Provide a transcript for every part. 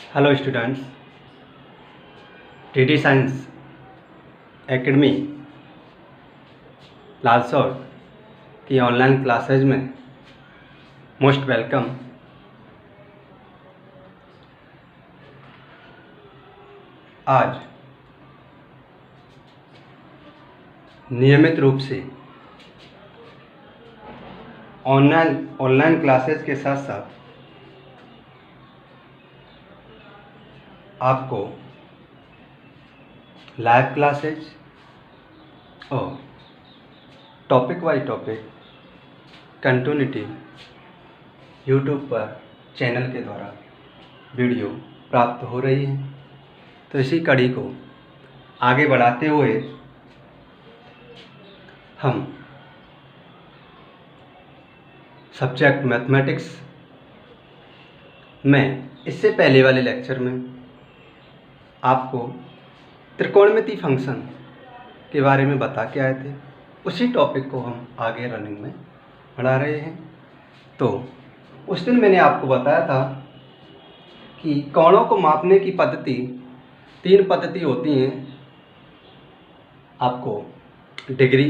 Hello students, TT science academy Lalsaur की online classes में most welcome. आज नियमित रूप से ऑनलाइन क्लासेज के साथ साथ आपको लाइव क्लासेज और topic wise topic continuity YouTube पर चैनल के द्वारा वीडियो प्राप्त हो रही है। तो इसी कड़ी को आगे बढ़ाते हुए हम सब्जेक्ट मैथमेटिक्स में इससे पहले वाले लेक्चर में आपको त्रिकोणमिति फंक्शन के बारे में बता के आए थे। उसी टॉपिक को हम आगे रनिंग में बढ़ा रहे हैं। तो उस दिन मैंने आपको बताया था कि कोणों को मापने की पद्धति 3 पद्धति होती हैं। आपको डिग्री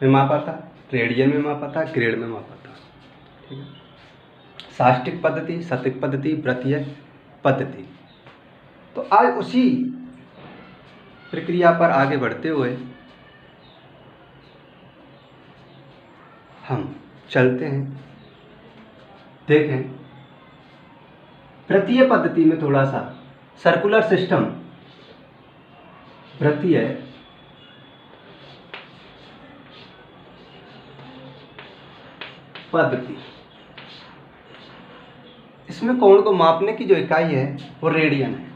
में मापा था, रेडियन में मापा था, ग्रेड में मापा था। ठीक है, साष्टिक पद्धति, शतिक पद्धति, वृत्तीय पद्धति। तो आज उसी प्रक्रिया पर आगे बढ़ते हुए हम चलते हैं। देखें, वृत्तीय पद्धति में थोड़ा सा सर्कुलर सिस्टम, वृत्तीय पद्धति, इसमें कोण को मापने की जो इकाई है वो रेडियन है।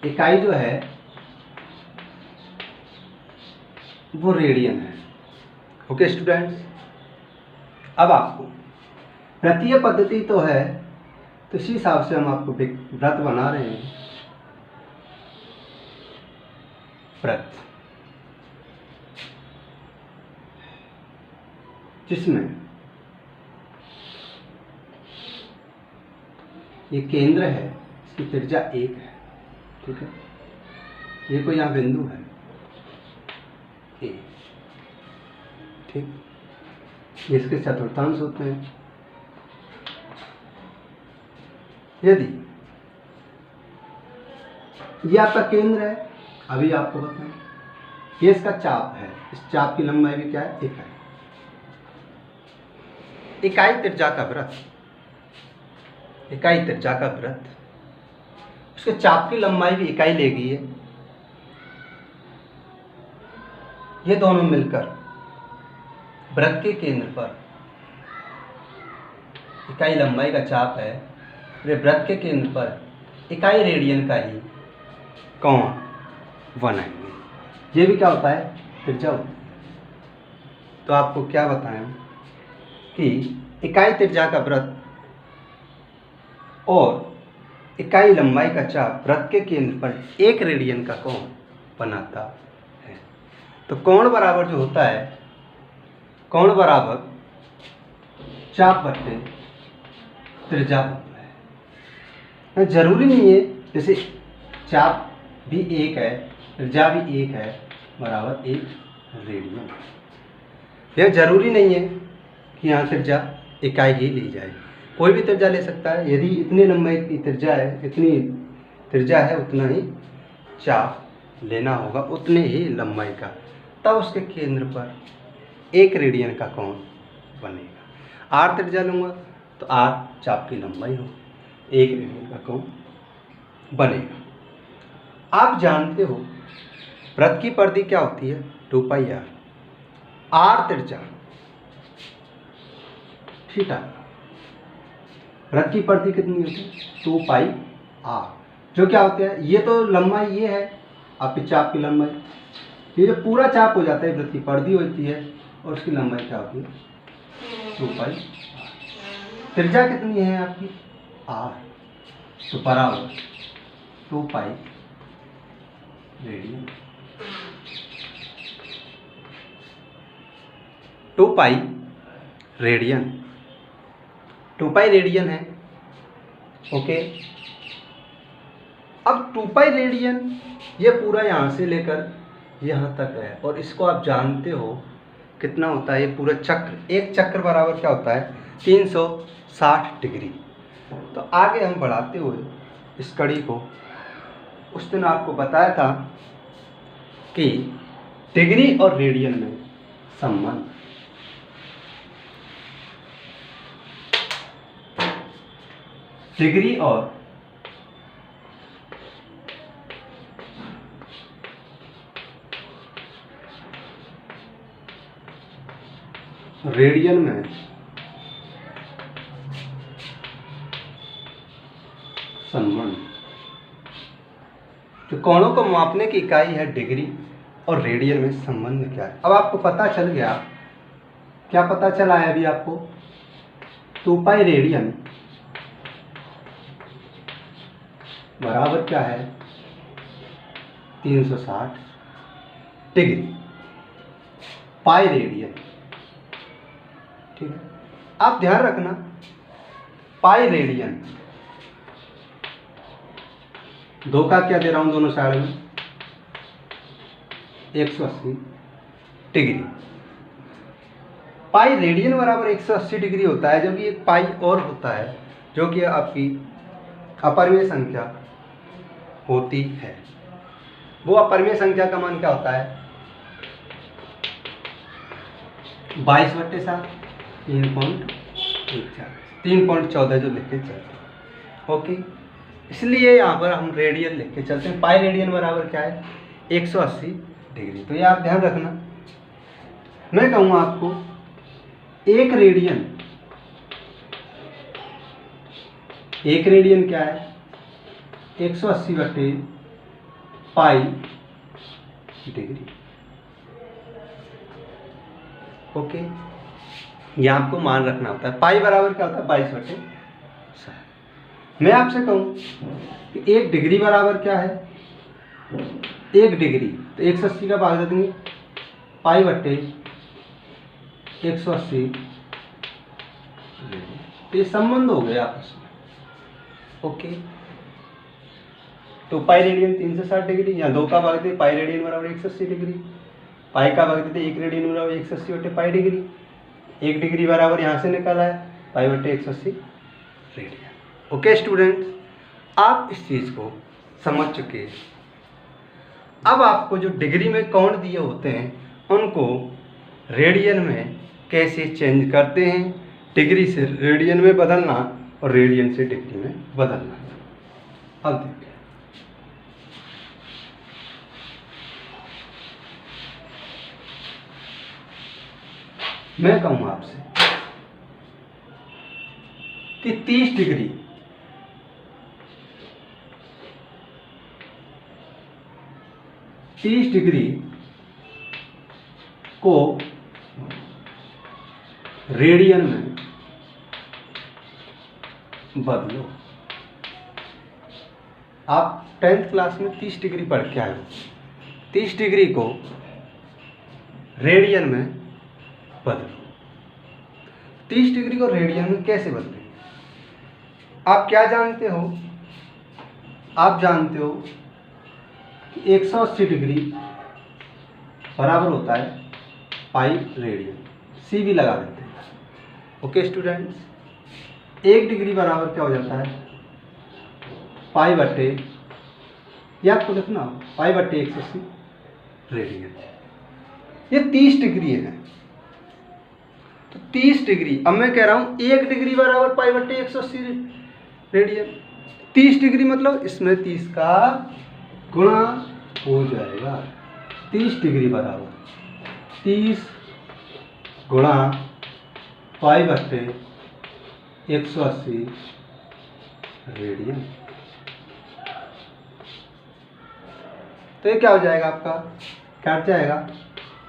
इकाई जो है वो रेडियन है। ओके स्टूडेंट्स, अब आपको वृत्तीय पद्धति तो है, तो इसी हिसाब से हम आपको वृत्त बना रहे हैं। वृत्त जिसमें ये केंद्र है, इसकी त्रिज्या 1 है। ठीक है, ये कोई यहाँ बिंदु है ए। ठीक, ये इसके चतुर्थांश होते हैं। यदि ये आपका केंद्र है, अभी आपको बताएं, ये इसका चाप है। इस चाप की लंबाई भी क्या है? इकाई। इकाई त्रिज्या का वृत्त, इकाई त्रिज्या का वृत्त, उसके चाप की लंबाई भी इकाई लेगी है। ये दोनों मिलकर वृत्त के केंद्र पर इकाई लंबाई का चाप है, वे वृत्त के केंद्र पर इकाई रेडियन का ही कोण बनाएंगे। ये भी क्या होता है? त्रिज्या होती है। तो आपको क्या बताएं कि इकाई त्रिज्या का वृत्त और इकाई लंबाई का चाप वृत्त के केंद्र पर 1 रेडियन का कोण बनाता है। तो कोण बराबर जो होता है, कोण बराबर चाप बट्टे त्रिज्या होता है। जरूरी नहीं है जैसे चाप भी 1 है, त्रिज्या भी 1 है, बराबर 1 रेडियन। यह जरूरी नहीं है कि यहाँ त्रिज्या इकाई ही ली जाए, कोई भी त्रिज्या ले सकता है। यदि इतनी लंबाई की त्रिज्या है, इतनी त्रिज्या है, उतना ही चाप लेना होगा, उतने ही लंबाई का, तब उसके केंद्र पर 1 रेडियन का कोण बनेगा। आर त्रिज्या लूँगा तो आर चाप की लंबाई हो, 1 रेडियन का कोण बनेगा। आप जानते हो वृत्त की परिधि क्या होती है? 2πr। आर त्रिज्या थीटा, वृत्त की परिधि कितनी होती है? 2πr। जो क्या होता है, ये तो लंबाई ये है आपकी चाप की लंबाई। ये जो पूरा चाप हो जाता है, वृत्त की परिधि होती है और उसकी लंबाई क्या होती है? 2πr। त्रिज्या कितनी है आपकी? r। तो बराबर 2π रेडियन। 2π रेडियन, 2π रेडियन है ओके। अब 2 पाई रेडियन ये पूरा यहाँ से लेकर यहाँ तक है, और इसको आप जानते हो कितना होता है ये पूरा चक्र, एक चक्र बराबर क्या होता है 360 डिग्री। तो आगे हम बढ़ाते हुए इस कड़ी को, उस दिन आपको बताया था कि डिग्री और रेडियन में संबंध, डिग्री और रेडियन में संबंध। तो कोणों को मापने की इकाई है डिग्री, और रेडियन में संबंध क्या है। अब आपको पता चल गया, क्या पता चला है अभी आपको, 2 पाई रेडियन बराबर क्या है 360 डिग्री पाई रेडियन। ठीक है, आप ध्यान रखना पाई रेडियन, 2 का क्या दे रहा हूं दोनों साइड में 180 डिग्री। पाई रेडियन बराबर 180 डिग्री होता है, जबकि एक पाई और होता है जो कि आपकी अपरिमेय संख्या होती है। वो अपरिमेय संख्या का मान क्या होता है 22/7 3.14 जो लिख के चलते हैं। ओके, इसलिए यहाँ पर हम रेडियन लिख के चलते हैं। पाई रेडियन बराबर क्या है 180 डिग्री। तो ये आप ध्यान रखना। मैं कहूँगा आपको एक रेडियन क्या है 180/पाई डिग्री। ओके, ये आपको मान रखना होता है। पाई बराबर क्या होता है 22/7। मैं आपसे कहूँ कि 1 डिग्री बराबर क्या है 1 डिग्री, तो 180 का भाग दे देंगे पाई बट्टे 180। तो ये संबंध हो गया आपस में। ओके, तो पाई रेडियन 360 डिग्री, यहाँ 2 का भाग दे पाई रेडियन बराबर 180 डिग्री, पाई का भाग देते 1 रेडियन बराबर 180/पाई डिग्री। 1 डिग्री बराबर यहाँ से निकाला है पाई बट्टे 180 रेडियन। ओके स्टूडेंट्स, आप इस चीज़ को समझ चुके हैं। अब आपको जो डिग्री में कोण दिए होते हैं उनको रेडियन में कैसे चेंज करते हैं, डिग्री से रेडियन में बदलना और रेडियन से डिग्री में बदलना। अब देखते हैं। मैं कहूँ आपसे कि 30 डिग्री को रेडियन में बदलो। आप 10th क्लास में 30 डिग्री पढ़ के आए हो। 30 डिग्री को रेडियन में बदलो। 30 डिग्री को रेडियन में कैसे बदलें? आप क्या जानते हो? आप जानते हो कि 180 डिग्री बराबर होता है पाई रेडियन। सी भी लगा देते हैं। ओके स्टूडेंट्स, 1 डिग्री बराबर क्या हो जाता है पाई बट्टे, या आपको लिखना पाई बट्टे 180 रेडियन। ये 30 डिग्री है। तो 30 डिग्री, अब मैं कह रहा हूँ 1 डिग्री बराबर पाई बट्टे 180 रेडियन। 30 डिग्री मतलब इसमें 30 का गुणा हो जाएगा। 30 डिग्री बराबर 30 गुणा पाई बट्टे 180 रेडियन। तो ये क्या हो जाएगा आपका, कट जाएगा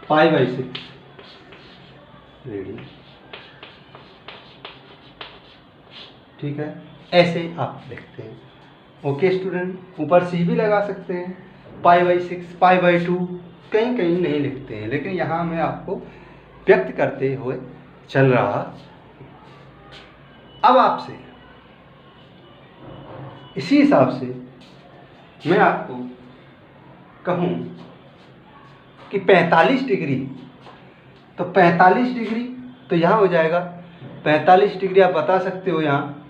पाई/6 रेडियन। ठीक है, ऐसे आप लिखते हैं। ओके स्टूडेंट, ऊपर सी भी लगा सकते हैं, पाई/6 पाई/2 कहीं कहीं नहीं लिखते हैं, लेकिन यहाँ मैं आपको व्यक्त करते हुए चल रहा। अब आपसे इसी हिसाब से मैं आपको कहूँ कि 45 डिग्री, तो 45 डिग्री तो यहाँ हो जाएगा 45 डिग्री। आप बता सकते हो यहाँ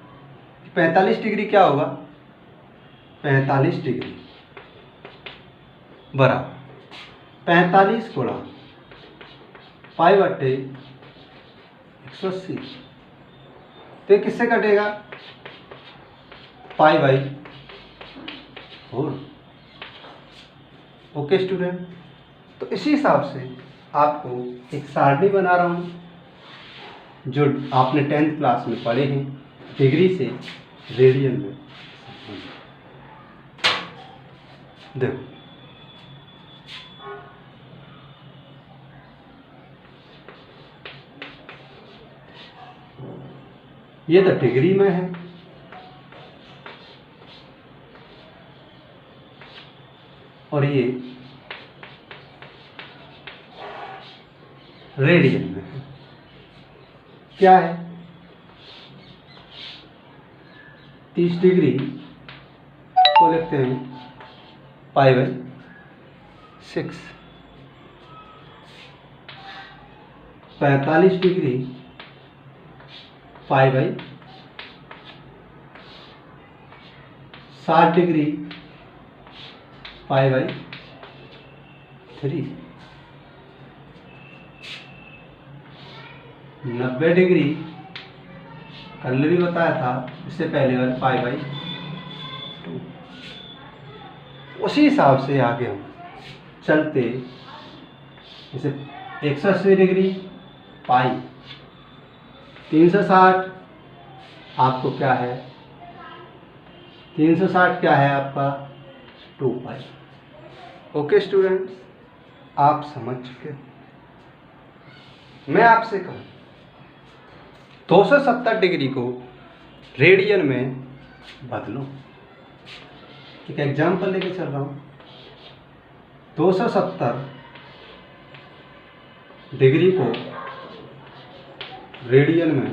45 डिग्री क्या होगा, 45 डिग्री बराबर 45 गुणा पाई बटे 180। तो ये किससे कटेगा, पाई बाई 4। ओके स्टूडेंट, तो इसी हिसाब से आपको एक सारणी बना रहा हूँ जो आपने 10th क्लास में पढ़े हैं, डिग्री से रेडियन में। देखो ये तो डिग्री में है, और ये रेडियन में है। क्या है, 30 डिग्री को लिखते हैं pi by 6, 45 degree pi by 60 degree pi by 3, 90 degree कल भी बताया था इससे पहले वाले पाई बाई 2। उसी हिसाब से आगे हम चलते, जैसे 180 डिग्री पाई 360, आपको क्या है 360 क्या है आपका 2 पाई। ओके स्टूडेंट्स, आप समझ चुके। मैं आपसे कहूँ 270 डिग्री को रेडियन में बदलो। एक एग्जाम्पल लेके चल रहा हूँ, 270 डिग्री को रेडियन में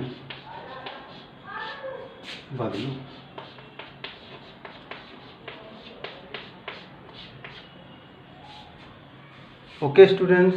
बदलो। Okay students,